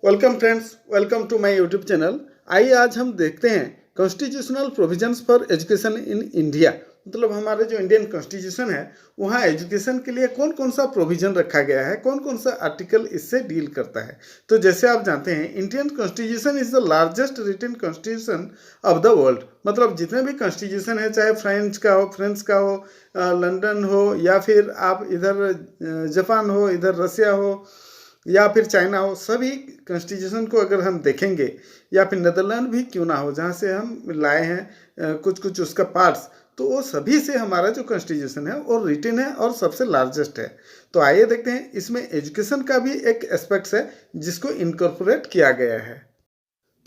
Welcome friends, welcome to my YouTube channel. आइए आज हम देखते हैं constitutional provisions for education in India. मतलब हमारे जो इंडियन कॉन्स्टिट्यूशन है वहाँ एजुकेशन के लिए कौन कौन सा प्रोविजन रखा गया है, कौन कौन सा आर्टिकल इससे डील करता है। तो जैसे आप जानते हैं Indian constitution is the largest written constitution of the world. मतलब जितने भी कॉन्स्टिट्यूशन है, चाहे फ्रांस का हो, लंदन हो, या फिर आप इधर जापान हो, इधर रसिया हो, या फिर चाइना हो, सभी कॉन्स्टिट्यूशन को अगर हम देखेंगे, या फिर नेदरलैंड भी क्यों ना हो जहाँ से हम लाए हैं कुछ कुछ उसका पार्ट्स, तो वो सभी से हमारा जो कॉन्स्टिट्यूशन है वो रिटन है और सबसे लार्जेस्ट है। तो आइए देखते हैं, इसमें एजुकेशन का भी एक एस्पेक्ट्स है जिसको इनकॉर्पोरेट किया गया है।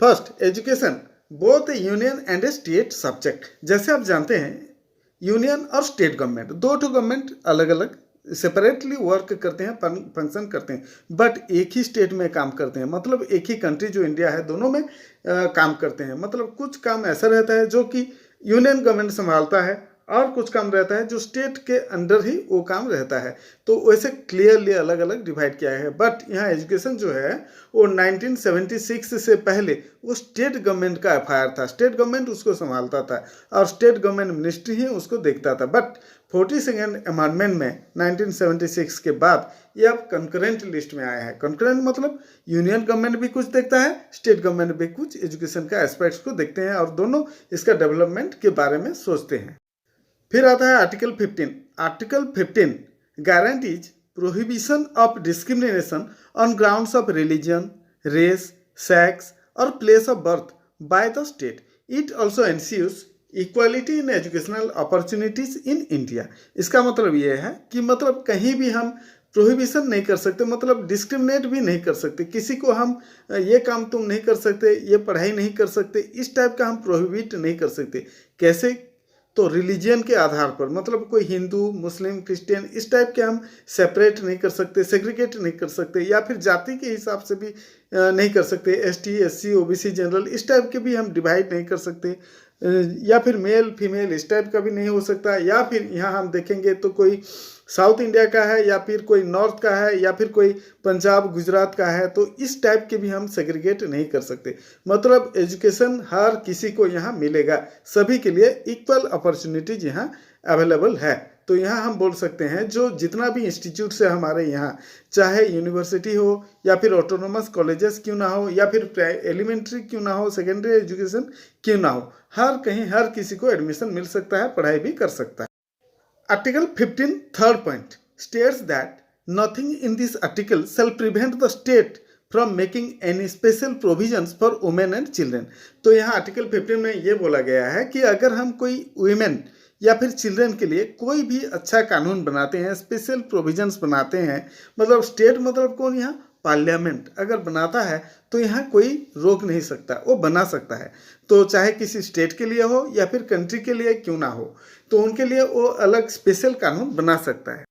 First, education both union and A state subject. जैसे आप जानते हैं यूनियन और स्टेट गवर्नमेंट, दो ठो गवर्नमेंट अलग अलग सेपरेटली वर्क करते हैं, फंक्शन करते हैं, बट एक ही स्टेट में काम करते हैं। मतलब एक ही कंट्री जो इंडिया है, दोनों में काम करते हैं। मतलब कुछ काम ऐसा रहता है जो कि यूनियन गवर्नमेंट संभालता है, और कुछ काम रहता है जो स्टेट के अंडर ही वो काम रहता है। तो वैसे क्लियरली अलग अलग डिवाइड किया है। बट यहाँ एजुकेशन जो है वो 1976 से पहले वो स्टेट गवर्नमेंट का एफआईआर था, स्टेट गवर्नमेंट उसको संभालता था और स्टेट गवर्नमेंट मिनिस्ट्री ही उसको देखता था। बट 42nd अमेंडमेंट में 1976 के बाद ये अब कंकरेंट लिस्ट में आया है। कंकरेंट मतलब यूनियन गवर्नमेंट भी कुछ देखता है, स्टेट गवर्नमेंट भी कुछ एजुकेशन का एस्पेक्ट्स को देखते हैं, और दोनों इसका डेवलपमेंट के बारे में सोचते हैं। फिर आता है article 15। Article 15 guarantees prohibition of discrimination on grounds of religion, race, sex और place of birth by the state. It also ensures equality in educational opportunities in India. इसका मतलब ये है कि मतलब कहीं भी हम प्रोहिबिशन नहीं कर सकते, मतलब डिस्क्रिमिनेट भी नहीं कर सकते किसी को। हम ये काम तुम नहीं कर सकते, ये पढ़ाई नहीं कर सकते, इस टाइप का हम प्रोहिबिट नहीं कर सकते। कैसे? तो रिलीजियन के आधार पर, मतलब कोई हिंदू, मुस्लिम, क्रिश्चियन इस टाइप के हम सेपरेट नहीं कर सकते, सेग्रीगेट नहीं कर सकते, या फिर जाति के हिसाब से भी नहीं कर सकते। एसटी, एससी, ओबीसी, जनरल इस टाइप के भी हम डिवाइड नहीं कर सकते, या फिर मेल फीमेल इस टाइप का भी नहीं हो सकता। या फिर यहाँ हम देखेंगे तो कोई साउथ इंडिया का है, या फिर कोई नॉर्थ का है, या फिर कोई पंजाब गुजरात का है, तो इस टाइप के भी हम सेग्रीगेट नहीं कर सकते। मतलब एजुकेशन हर किसी को यहाँ मिलेगा, सभी के लिए इक्वल अपॉर्चुनिटीज यहाँ अवेलेबल है। तो यहाँ हम बोल सकते हैं जो जितना भी इंस्टीट्यूट्स है हमारे यहाँ, चाहे यूनिवर्सिटी हो या फिर ऑटोनोमस कॉलेजेस क्यों ना हो, या फिर एलिमेंट्री क्यों ना हो, सेकेंडरी एजुकेशन क्यों ना हो, हर कहीं हर किसी को एडमिशन मिल सकता है, पढ़ाई भी कर सकता है। Article 15 third point states that nothing in this article shall prevent the state from making any special provisions for women and children। तो यहाँ आर्टिकल 15 में ये बोला गया है कि अगर हम कोई वुमेन या फिर चिल्ड्रन के लिए कोई भी अच्छा कानून बनाते हैं, स्पेशल प्रोविजंस बनाते हैं, मतलब स्टेट मतलब कौन, यहाँ पार्लियामेंट अगर बनाता है तो यहाँ कोई रोक नहीं सकता, वो बना सकता है। तो चाहे किसी स्टेट के लिए हो या फिर कंट्री के लिए क्यों ना हो, तो उनके लिए वो अलग स्पेशल कानून बना सकता है।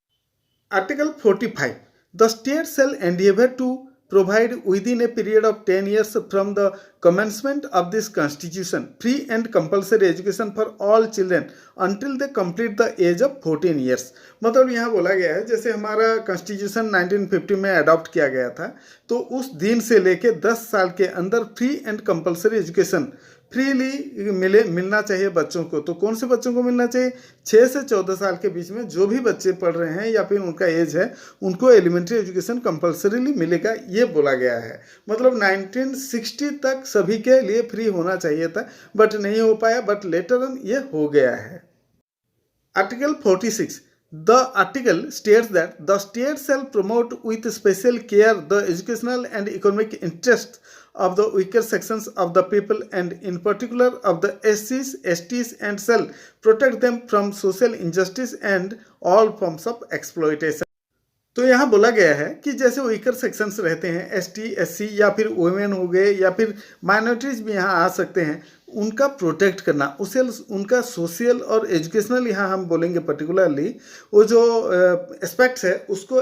Article 45 the state shall endeavour to provide within a period of 10 years from the commencement of this constitution free and compulsory education for all children until they complete the age of 14 years। मतलब यहाँ बोला गया है जैसे हमारा constitution 1950 में adopt किया गया था, तो उस दिन से लेके 10 साल के अंदर free and compulsory education freely मिलना चाहिए बच्चों को। तो कौन से बच्चों को मिलना चाहिए? 6 से 14 साल के बीच में जो भी बच्चे पढ़ रहे हैं या फिर उनका एज है, उनको एलिमेंट्री एजुकेशन कंपलसरीली मिलेगा, ये बोला गया है। मतलब 1960 तक सभी के लिए फ्री होना चाहिए था, बट नहीं हो पाया, बट लेटर ऑन ये हो गया है। Article 46 The article states that the state shall promote with special care the educational and economic interests of the weaker sections of the people, and in particular of the SCs, STs, and shall protect them from social injustice and all forms of exploitation। तो यहाँ बोला गया है कि जैसे weaker sections रहते हैं, ST, SC, या फिर वुमेन हो गए, या फिर माइनॉरिटीज़ भी यहाँ आ सकते हैं, उनका प्रोटेक्ट करना, उसे उनका सोशल और एजुकेशनल, यहाँ हम बोलेंगे पर्टिकुलरली वो जो एस्पेक्ट्स है उसको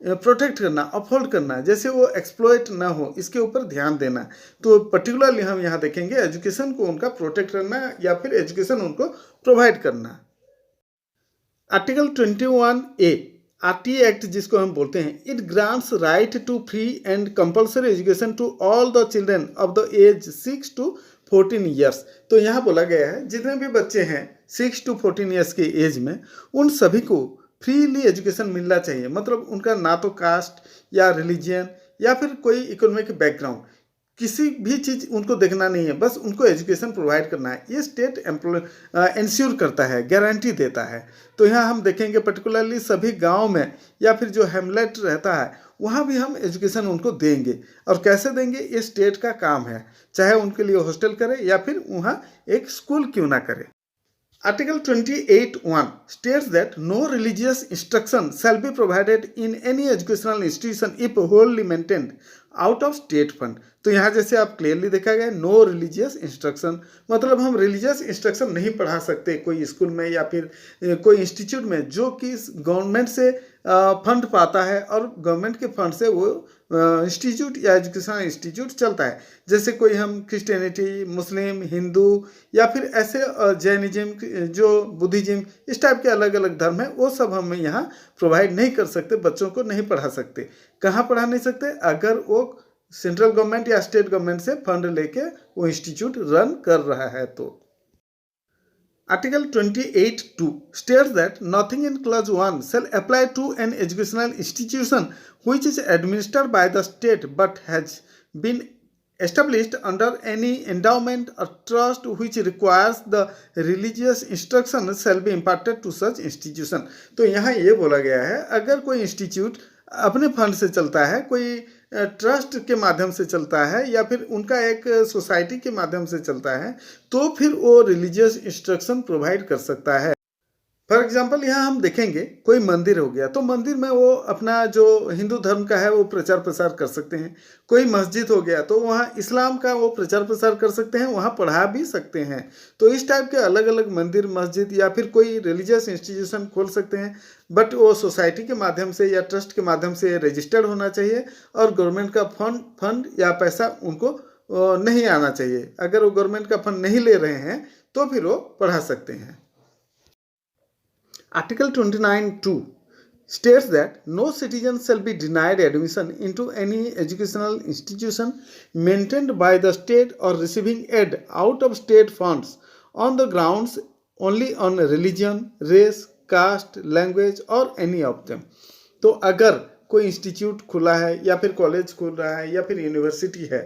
प्रोटेक्ट करना, अपहोल्ड करना, जैसे वो एक्सप्लॉइट ना हो, इसके ऊपर ध्यान देना। तो पर्टिकुलरली हम यहाँ देखेंगे एजुकेशन को उनका प्रोटेक्ट करना या फिर एजुकेशन उनको प्रोवाइड करना। आर्टिकल 21A आरटी एक्ट जिसको हम बोलते हैं, it grants right to free and compulsory education to all the children of the age 6 to 14 years. तो यहाँ बोला गया है जितने भी बच्चे हैं 6 to 14 ईयर्स के एज में, उन सभी को फ्रीली एजुकेशन मिलना चाहिए। मतलब उनका ना तो कास्ट या रिलीजियन या फिर कोई इकोनॉमिक बैकग्राउंड, किसी भी चीज़ उनको देखना नहीं है, बस उनको एजुकेशन प्रोवाइड करना है। ये स्टेट इंश्योर करता है, गारंटी देता है। तो यहाँ हम देखेंगे पर्टिकुलरली सभी गांव में या फिर जो हेमलेट रहता है वहाँ भी हम एजुकेशन उनको देंगे। और कैसे देंगे, ये स्टेट का काम है, चाहे उनके लिए हॉस्टल करे या फिर वहाँ एक स्कूल क्यों ना करे। Article 28(1) states that no religious instruction shall be provided in any educational institution if wholly maintained out of state fund। तो यहाँ जैसे आप क्लियरली देखा गया, नो रिलीजियस इंस्ट्रक्शन, मतलब हम रिलीजियस इंस्ट्रक्शन नहीं पढ़ा सकते कोई स्कूल में या फिर कोई इंस्टीट्यूट में जो कि गवर्नमेंट से फंड पाता है और गवर्नमेंट के फंड से वो इंस्टीट्यूट या एजुकेशनल इंस्टीट्यूट चलता है। जैसे कोई हम क्रिश्चियनिटी, मुस्लिम, हिंदू या फिर ऐसे जैनिज्म, जो बुद्धिज्म, इस टाइप के अलग अलग धर्म है, वो सब हम यहाँ प्रोवाइड नहीं कर सकते, बच्चों को नहीं पढ़ा सकते। कहाँ पढ़ा नहीं सकते, अगर वो सेंट्रल गवर्नमेंट या स्टेट गवर्नमेंट से फंड लेके वो इंस्टीट्यूट रन कर रहा है। तो Article 28(2) states that nothing in Clause 1 shall apply to an educational institution which is administered by the state but has been established under any endowment or trust which requires the religious instruction shall be imparted to such institution। तो यहाँ ये बोला गया है, अगर कोई institute अपने fund से चलता है, कोई ट्रस्ट के माध्यम से चलता है या फिर उनका एक सोसाइटी के माध्यम से चलता है, तो फिर वो रिलीजियस इंस्ट्रक्शन प्रोवाइड कर सकता है। फॉर एग्जांपल यहाँ हम देखेंगे कोई मंदिर हो गया, तो मंदिर में वो अपना जो हिंदू धर्म का है वो प्रचार प्रसार कर सकते हैं। कोई मस्जिद हो गया तो वहाँ इस्लाम का वो प्रचार प्रसार कर सकते हैं, वहाँ पढ़ा भी सकते हैं। तो इस टाइप के अलग अलग मंदिर, मस्जिद या फिर कोई रिलीजियस इंस्टीट्यूशन खोल सकते हैं, बट वो सोसाइटी के माध्यम से या ट्रस्ट के माध्यम से रजिस्टर्ड होना चाहिए और गवर्नमेंट का फंड या पैसा उनको नहीं आना चाहिए। अगर वो गवर्नमेंट का फंड नहीं ले रहे हैं तो फिर वो पढ़ा सकते हैं। Article 29(2) states that no citizen shall be denied admission into any educational institution maintained by the state or receiving aid out of state funds on the grounds only on religion, race, caste, language or any of them। तो अगर कोई institute खुला है या फिर college खुल रहा है या फिर यूनिवर्सिटी है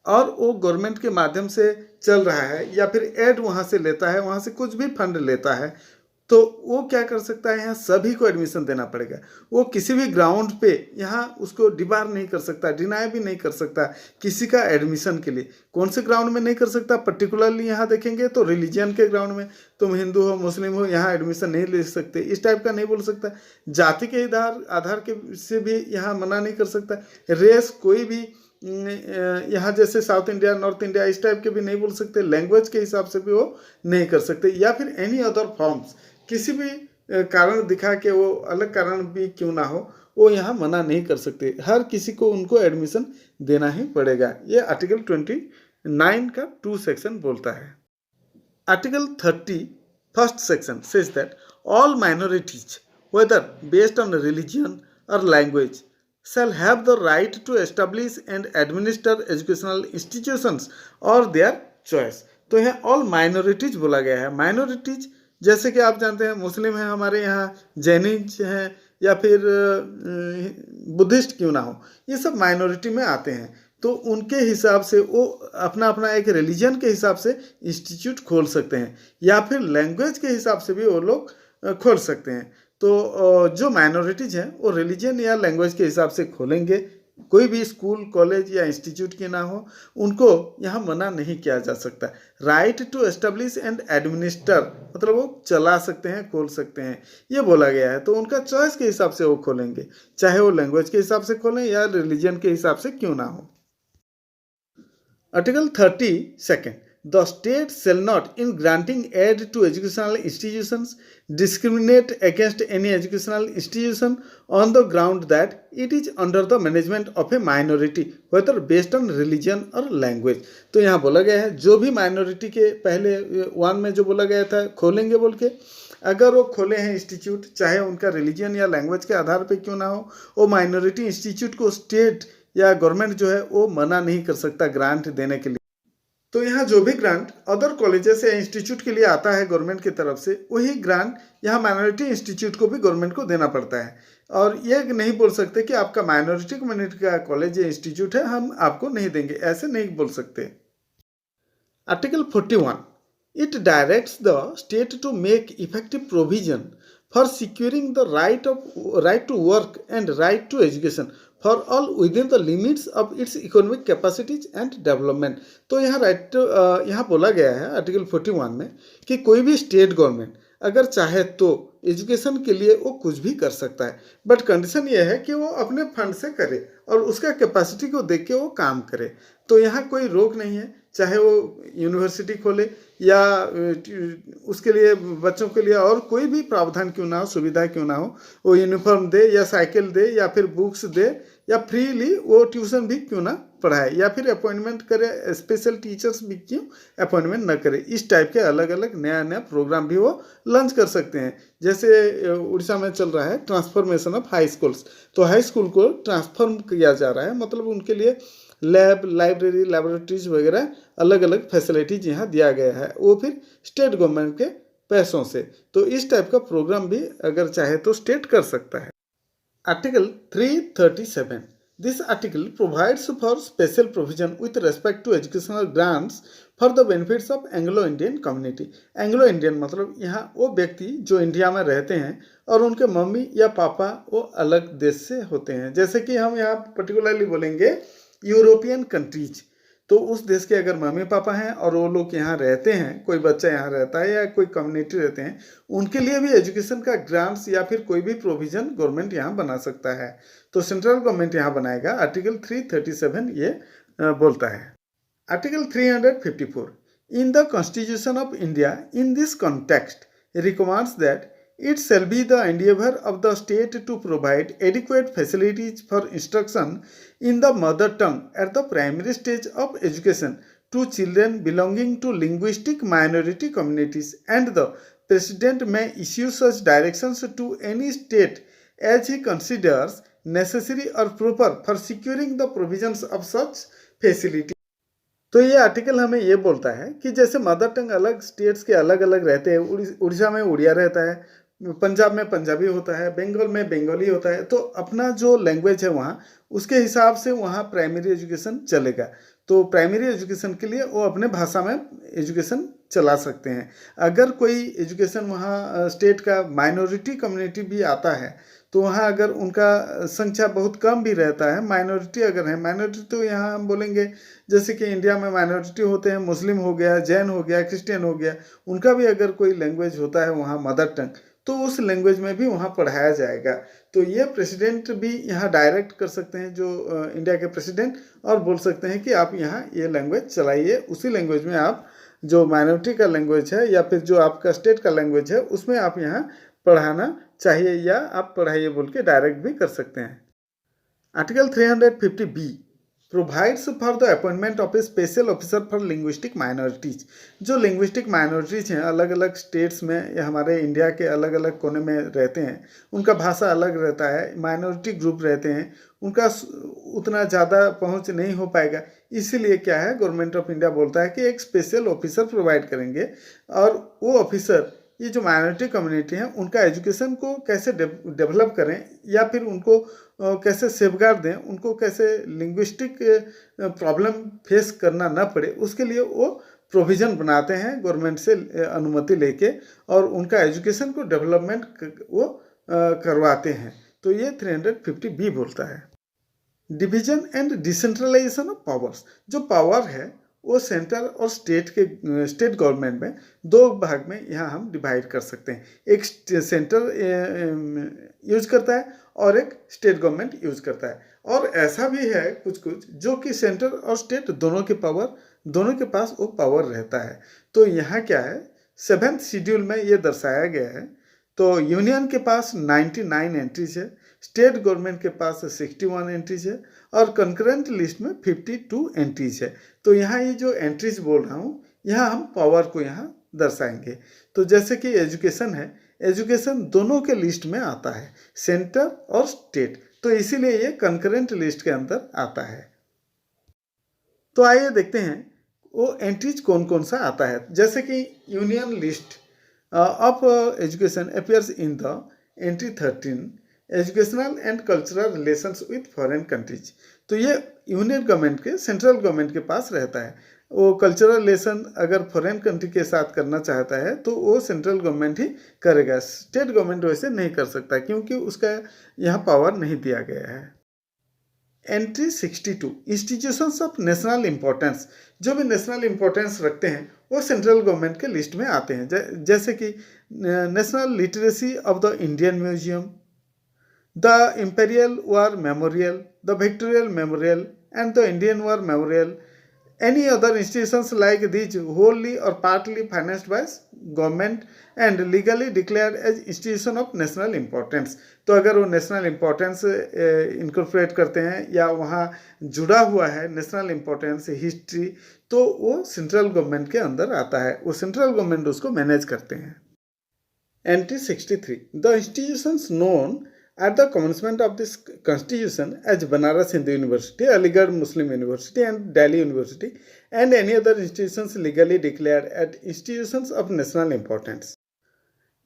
और वो गवर्नमेंट के माध्यम से चल रहा है या फिर एड वहाँ से लेता है, वहाँ से कुछ भी फंड लेता है, तो वो क्या कर सकता है, यहाँ सभी को एडमिशन देना पड़ेगा। वो किसी भी ग्राउंड पे यहाँ उसको डिबार नहीं कर सकता, डिनाई भी नहीं कर सकता किसी का एडमिशन के लिए। कौन से ग्राउंड में नहीं कर सकता, पर्टिकुलरली यहाँ देखेंगे तो रिलीजियन के ग्राउंड में, तुम हिंदू हो, मुस्लिम हो, यहाँ एडमिशन नहीं ले सकते, इस टाइप का नहीं बोल सकता। जाति के आधार के से भी यहाँ मना नहीं कर सकता। रेस कोई भी यहाँ जैसे साउथ इंडिया, नॉर्थ इंडिया, इस टाइप के भी नहीं बोल सकते। लैंग्वेज के हिसाब से भी वो नहीं कर सकते, या फिर एनी अदर फॉर्म्स, किसी भी कारण दिखा के, वो अलग कारण भी क्यों ना हो, वो यहाँ मना नहीं कर सकते। हर किसी को उनको एडमिशन देना ही पड़ेगा। ये आर्टिकल 29 का 2 सेक्शन बोलता है। Article 30 first section says that all minorities whether based on religion or language shall have the right to establish and administer educational institutions or their choice। तो यहाँ ऑल माइनॉरिटीज बोला गया है। माइनॉरिटीज जैसे कि आप जानते हैं, मुस्लिम हैं हमारे यहाँ, जैनिज हैं या फिर बुद्धिस्ट क्यों ना हो, ये सब माइनॉरिटी में आते हैं। तो उनके हिसाब से वो अपना अपना एक रिलीजन के हिसाब से इंस्टीट्यूट खोल सकते हैं या फिर लैंग्वेज के हिसाब से भी वो लोग खोल सकते हैं। तो जो माइनॉरिटीज हैं वो रिलीजन या लैंग्वेज के हिसाब से खोलेंगे, कोई भी स्कूल, कॉलेज या इंस्टीट्यूट की ना हो, उनको यहाँ मना नहीं किया जा सकता। Right to establish and administer, मतलब वो चला सकते हैं, खोल सकते हैं, ये बोला गया है। तो उनका चॉइस के हिसाब से वो खोलेंगे, चाहे वो लैंग्वेज के हिसाब से खोलें या रिलीजन के हिसाब से क्यों ना हो। Article 32 The state shall not, in granting aid to educational institutions, discriminate against any educational institution on the ground that it is under the management of a minority, whether based on religion or language। तो यहाँ बोला गया है जो भी minority के पहले 1 में जो बोला गया था खोलेंगे बोल के, अगर वो खोले हैं इंस्टीट्यूट, चाहे उनका रिलीजन या लैंग्वेज के आधार पे क्यों ना हो, वो माइनॉरिटी इंस्टीट्यूट को स्टेट या गवर्नमेंट जो है वो मना नहीं कर सकता ग्रांट देने के लिए। तो यहाँ जो भी ग्रांट अदर कॉलेजेस या इंस्टीट्यूट के लिए आता है गवर्नमेंट की तरफ से, वही ग्रांट यहाँ माइनॉरिटी इंस्टीट्यूट को भी गवर्नमेंट को देना पड़ता है। और ये नहीं बोल सकते कि आपका माइनॉरिटी कम्युनिटी का कॉलेज या इंस्टीट्यूट है, हम आपको नहीं देंगे, ऐसे नहीं बोल सकते। Article 41, it directs the state to make effective provision for securing the right to work and right to education for all within the limits of its economic capacities and development। तो यहाँ बोला गया है आर्टिकल 41 में कि कोई भी state government अगर चाहे तो एजुकेशन के लिए वो कुछ भी कर सकता है, बट कंडीशन ये है कि वो अपने फंड से करे और उसका कैपेसिटी को देख के वो काम करे। तो यहाँ कोई रोक नहीं है, चाहे वो यूनिवर्सिटी खोले या उसके लिए बच्चों के लिए और कोई भी प्रावधान क्यों ना हो, सुविधा क्यों ना हो, वो यूनिफॉर्म दे या साइकिल दे या फिर बुक्स दे या फ्रीली वो ट्यूशन भी क्यों ना पढ़ाए या फिर अपॉइंटमेंट करे, स्पेशल टीचर्स भी क्यों अपॉइंटमेंट न करे। इस टाइप के अलग अलग नया नया प्रोग्राम भी वो लॉन्च कर सकते हैं। जैसे उड़ीसा में चल रहा है ट्रांसफॉर्मेशन ऑफ हाई स्कूल्स, तो हाई स्कूल को ट्रांसफॉर्म किया जा रहा है, मतलब उनके लिए लैब, लाइब्रेरी, लैबोरेटरीज वगैरह अलग अलग फैसिलिटीज यहाँ दिया गया है, वो फिर स्टेट गवर्नमेंट के पैसों से। तो इस टाइप का प्रोग्राम भी अगर चाहे तो स्टेट कर सकता है। Article 337, this article provides for special provision with respect to educational grants for the benefits of Anglo Indian community. Anglo Indian मतलब यहाँ वो व्यक्ति जो इंडिया में रहते हैं और उनके मम्मी या पापा वो अलग देश से होते हैं। जैसे कि हम यहाँ पर्टिकुलरली बोलेंगे यूरोपियन कंट्रीज, तो उस देश के अगर मम्मी पापा हैं और वो लोग यहाँ रहते हैं, कोई बच्चा यहाँ रहता है या कोई कम्युनिटी रहते हैं, उनके लिए भी एजुकेशन का ग्रांट्स या फिर कोई भी प्रोविजन गवर्नमेंट यहाँ बना सकता है। तो सेंट्रल गवर्नमेंट यहाँ बनाएगा। आर्टिकल 337 ये बोलता है। Article 354, in the constitution of India in this context recommends that it shall be the endeavor of the state to provide adequate facilities for instruction in the mother tongue at the primary stage of education to children belonging to linguistic minority communities, and the president may issue such directions to any state as he considers necessary or proper for securing the provisions of such facility। तो ये article हमें ये बोलता है कि जैसे mother tongue अलग states के अलग अलग रहते हैं, उड़ीसा में उड़िया रहता है, पंजाब में पंजाबी होता है, बंगाल में बंगाली होता है, तो अपना जो लैंग्वेज है वहाँ उसके हिसाब से वहाँ प्राइमरी एजुकेशन चलेगा। तो प्राइमरी एजुकेशन के लिए वो अपने भाषा में एजुकेशन चला सकते हैं। अगर कोई एजुकेशन वहाँ स्टेट का माइनॉरिटी कम्युनिटी भी आता है तो वहाँ अगर उनका संख्या बहुत कम भी रहता है, माइनॉरिटी अगर है, माइनॉरिटी तो यहाँ हम बोलेंगे जैसे कि इंडिया में माइनॉरिटी होते हैं, मुस्लिम हो गया, जैन हो गया, क्रिश्चियन हो गया, उनका भी अगर कोई लैंग्वेज होता है वहाँ मदर टंग, तो उस लैंग्वेज में भी वहाँ पढ़ाया जाएगा। तो ये प्रेसिडेंट भी यहाँ डायरेक्ट कर सकते हैं, जो इंडिया के प्रेसिडेंट, और बोल सकते हैं कि आप यहाँ ये लैंग्वेज चलाइए, उसी लैंग्वेज में आप जो माइनॉरिटी का लैंग्वेज है या फिर जो आपका स्टेट का लैंग्वेज है उसमें आप यहाँ पढ़ाना चाहिए या आप पढ़ाइए बोल के डायरेक्ट भी कर सकते हैं। Article 350B provides for the appointment of A special officer for linguistic minorities. जो लिंग्विस्टिक माइनॉरिटीज हैं अलग अलग स्टेट्स में या हमारे इंडिया के अलग अलग कोने में रहते हैं, उनका भाषा अलग रहता है, माइनॉरिटी ग्रुप रहते हैं, उनका उतना ज़्यादा पहुंच नहीं हो पाएगा। इसीलिए क्या है, गवर्नमेंट ऑफ इंडिया बोलता है कि एक स्पेशल ऑफिसर प्रोवाइड करेंगे और वो ऑफिसर ये जो माइनॉरिटी कम्युनिटी हैं उनका एजुकेशन को कैसे डेवलप करें या फिर उनको कैसे सेफगार्ड दें, उनको कैसे लिंग्विस्टिक प्रॉब्लम फेस करना ना पड़े, उसके लिए वो प्रोविज़न बनाते हैं गवर्नमेंट से अनुमति लेके और उनका एजुकेशन को डेवलपमेंट वो करवाते हैं। तो ये 350B बोलता है। Division and decentralisation of powers, जो पावर है वो सेंटर और स्टेट गवर्नमेंट में दो भाग में यहाँ हम डिवाइड कर सकते हैं। एक सेंटर यूज करता है और एक स्टेट गवर्नमेंट यूज करता है। और ऐसा भी है कुछ कुछ जो कि सेंटर और स्टेट दोनों के पास वो पावर रहता है। तो यहाँ क्या है, 7th शेड्यूल में ये दर्शाया गया है। तो यूनियन के पास 99 एंट्रीज है, स्टेट गवर्नमेंट के पास 61 एंट्रीज है और कंकरेंट लिस्ट में 52 एंट्रीज है। तो यहाँ ये जो एंट्रीज बोल रहा हूँ यहाँ हम पावर को यहाँ दर्शाएंगे। तो जैसे कि एजुकेशन है, एजुकेशन दोनों के लिस्ट में आता है, सेंटर और स्टेट, तो इसीलिए ये कंकरेंट लिस्ट के अंदर आता है। तो आइए देखते हैं वो एंट्रीज कौन कौन सा आता है। जैसे कि union list of education appears in the entry 13 educational and cultural relations with foreign countries. तो ये यूनियन गवर्नमेंट के, सेंट्रल गवर्नमेंट के पास रहता है। वो कल्चरल रिलेशन अगर फॉरेन कंट्री के साथ करना चाहता है तो वो सेंट्रल गवर्नमेंट ही करेगा, स्टेट गवर्नमेंट वैसे नहीं कर सकता क्योंकि उसका यहाँ पावर नहीं दिया गया है। Entry 62 institutions of national importance. जो भी नेशनल इंपॉर्टेंस रखते हैं वो सेंट्रल गवर्नमेंट के लिस्ट में आते हैं, जैसे कि national literacy of the Indian museum, the imperial war memorial, the विक्टोरियल memorial and the Indian war memorial. Any other institutions like these wholly or partly financed by government and legally declared as institution of national importance। तो अगर वो national importance incorporate करते हैं या वहाँ जुड़ा हुआ है नेशनल इम्पोर्टेंस हिस्ट्री, तो वो सेंट्रल गवर्नमेंट के अंदर आता है, वो सेंट्रल गवर्नमेंट उसको मैनेज करते हैं। Entry 63 the institutions known at the commencement of this constitution as Banaras Hindu University, Aligarh Muslim University and Delhi University and any other institutions legally declared as institutions of national importance।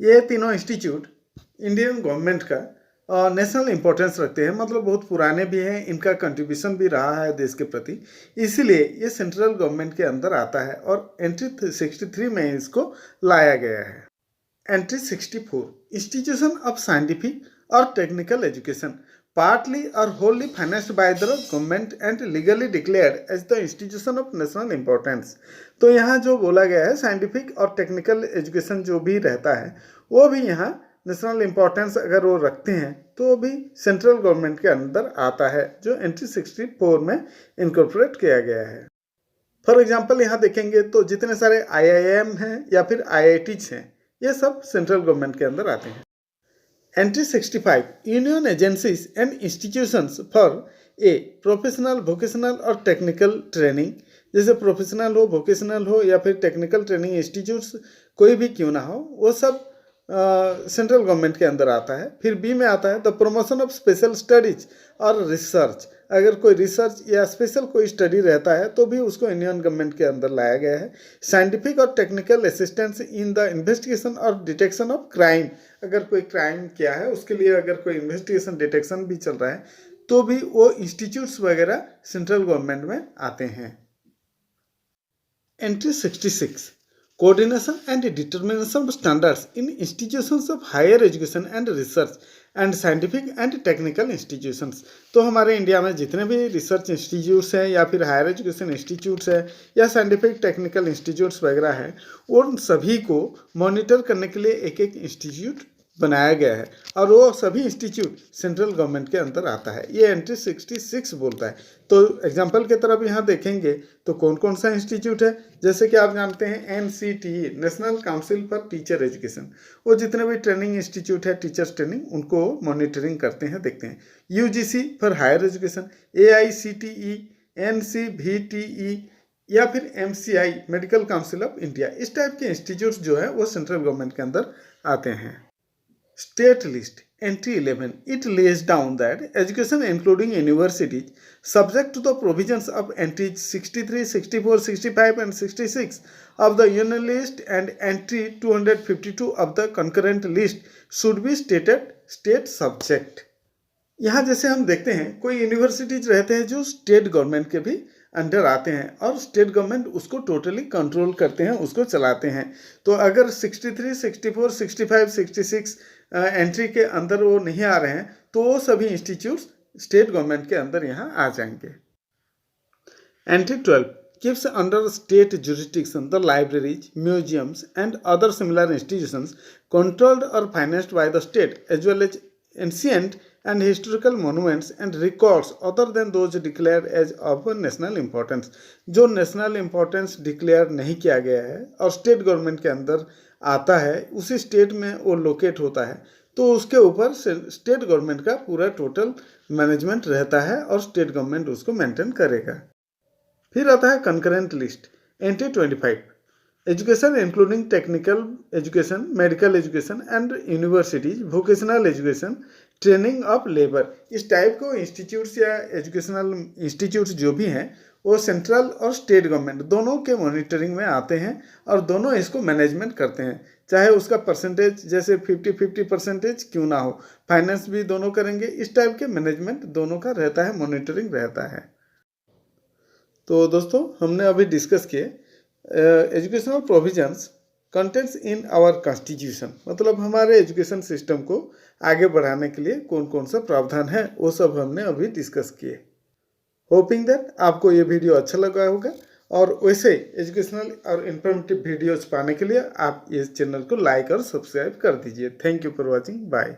ये तीनों institute Indian government का national importance रखते हैं, मतलब बहुत पुराने भी हैं, इनका कंट्रीब्यूशन भी रहा है देश के प्रति, इसीलिए ये सेंट्रल गवर्नमेंट के अंदर आता है और एंट्री 63 में इसको लाया गया है। एंट्री 64 इंस्टीट्यूशन ऑफ साइंटिफिक और टेक्निकल एजुकेशन पार्टली और wholly financed by the government and legally declared as the institution of national importance. तो यहाँ जो बोला गया है साइंटिफिक और टेक्निकल एजुकेशन जो भी रहता है वो भी यहाँ नेशनल इंपॉर्टेंस अगर वो रखते हैं तो वो भी सेंट्रल गवर्नमेंट के अंदर आता है, जो एंट्री 64 में इनकॉर्पोरेट किया गया है। फॉर एग्जाम्पल यहाँ देखेंगे तो जितने सारे IIM हैं या फिर IITs हैं ये सब सेंट्रल गवर्नमेंट के अंदर आते हैं। Entry 65 union agencies and institutions for a professional, vocational और टेक्निकल ट्रेनिंग। जैसे प्रोफेशनल हो, वोकेशनल हो या फिर टेक्निकल ट्रेनिंग इंस्टीट्यूट्स कोई भी क्यों ना हो, वो सब सेंट्रल गवर्नमेंट के अंदर आता है। फिर बी में आता है the promotion of special studies और रिसर्च। अगर कोई रिसर्च या स्पेशल कोई स्टडी रहता है तो भी उसको इंडियन गवर्नमेंट के अंदर लाया गया है। साइंटिफिक और technical assistance in the investigation और डिटेक्शन ऑफ क्राइम। अगर कोई क्राइम किया है उसके लिए अगर कोई इन्वेस्टिगेशन डिटेक्शन भी चल रहा है तो भी वो इंस्टीट्यूट्स वगैरह सेंट्रल गवर्नमेंट में आते हैं। Entry 66 coordination and determination of standards in institutions of higher education and research and scientific and technical institutions। तो हमारे इंडिया में जितने भी रिसर्च इंस्टीट्यूट्स हैं या फिर हायर एजुकेशन इंस्टीट्यूट्स हैं या साइंटिफिक टेक्निकल इंस्टीट्यूट्स वगैरह हैं, उन सभी को मॉनिटर करने के लिए एक एक इंस्टीट्यूट बनाया गया है और वो सभी इंस्टीट्यूट सेंट्रल गवर्नमेंट के अंदर आता है। ये एंट्री 66 बोलता है। तो एग्जाम्पल की तरफ यहाँ देखेंगे तो कौन कौन सा इंस्टीट्यूट है, जैसे कि आप जानते हैं NCTE National Council for Teacher Education, वो जितने भी ट्रेनिंग इंस्टीट्यूट है टीचर्स ट्रेनिंग उनको मॉनिटरिंग करते हैं, देखते हैं। UGC for higher education, AICTE, NCVTE या फिर MCI Medical Council of India, इस टाइप के इंस्टीट्यूट्स जो है वो सेंट्रल गवर्नमेंट के अंदर आते हैं। State list entry 11 it lays down that education including universities subject to the provisions of entries 63, 64, 65 and 66 of the union list and entry 252 of the concurrent list should be stated state subject। यहाँ जैसे हम देखते हैं कोई universities रहते हैं जो state government के भी अंडर आते हैं और स्टेट गवर्नमेंट उसको टोटली कंट्रोल करते हैं, उसको चलाते हैं। तो अगर 63, 64, 65, 66 एंट्री के अंदर वो नहीं आ रहे हैं तो वो सभी इंस्टीट्यूट्स स्टेट गवर्नमेंट के अंदर यहाँ आ जाएंगे। Entry 12 keeps under state jurisdiction the libraries, museums and other similar institutions controlled or financed by the state as well as ancient and historical monuments and records other than those declared as of national importance। जो national importance declare नहीं किया गया है और state government के अंदर आता है, उसी स्टेट में वो लोकेट होता है, तो उसके ऊपर स्टेट गवर्नमेंट का पूरा टोटल मैनेजमेंट रहता है और स्टेट गवर्नमेंट उसको मेंटेन करेगा। फिर आता है concurrent list entry 25 education including technical education, medical education and universities, vocational education, training of labour. इस टाइप को इंस्टीट्यूट्स या एजुकेशनल इंस्टीट्यूट्स जो भी हैं वो सेंट्रल और स्टेट गवर्नमेंट दोनों के मॉनिटरिंग में आते हैं और दोनों इसको मैनेजमेंट करते हैं। चाहे उसका परसेंटेज जैसे 50-50% क्यों ना हो, फाइनेंस भी दोनों करेंगे। इस टाइप के मैनेजमेंट दोनों का रहता है, मॉनिटरिंग रहता है। तो दोस्तों हमने अभी डिस्कस किए educational provisions contents in our constitution, मतलब हमारे एजुकेशन सिस्टम को आगे बढ़ाने के लिए कौन कौन सा प्रावधान है वो सब हमने अभी डिस्कस किए। होपिंग दैट आपको ये वीडियो अच्छा लगा होगा, और वैसे एजुकेशनल और इन्फॉर्मेटिव वीडियोज पाने के लिए आप इस चैनल को लाइक और सब्सक्राइब कर दीजिए। Thank you for watching, bye.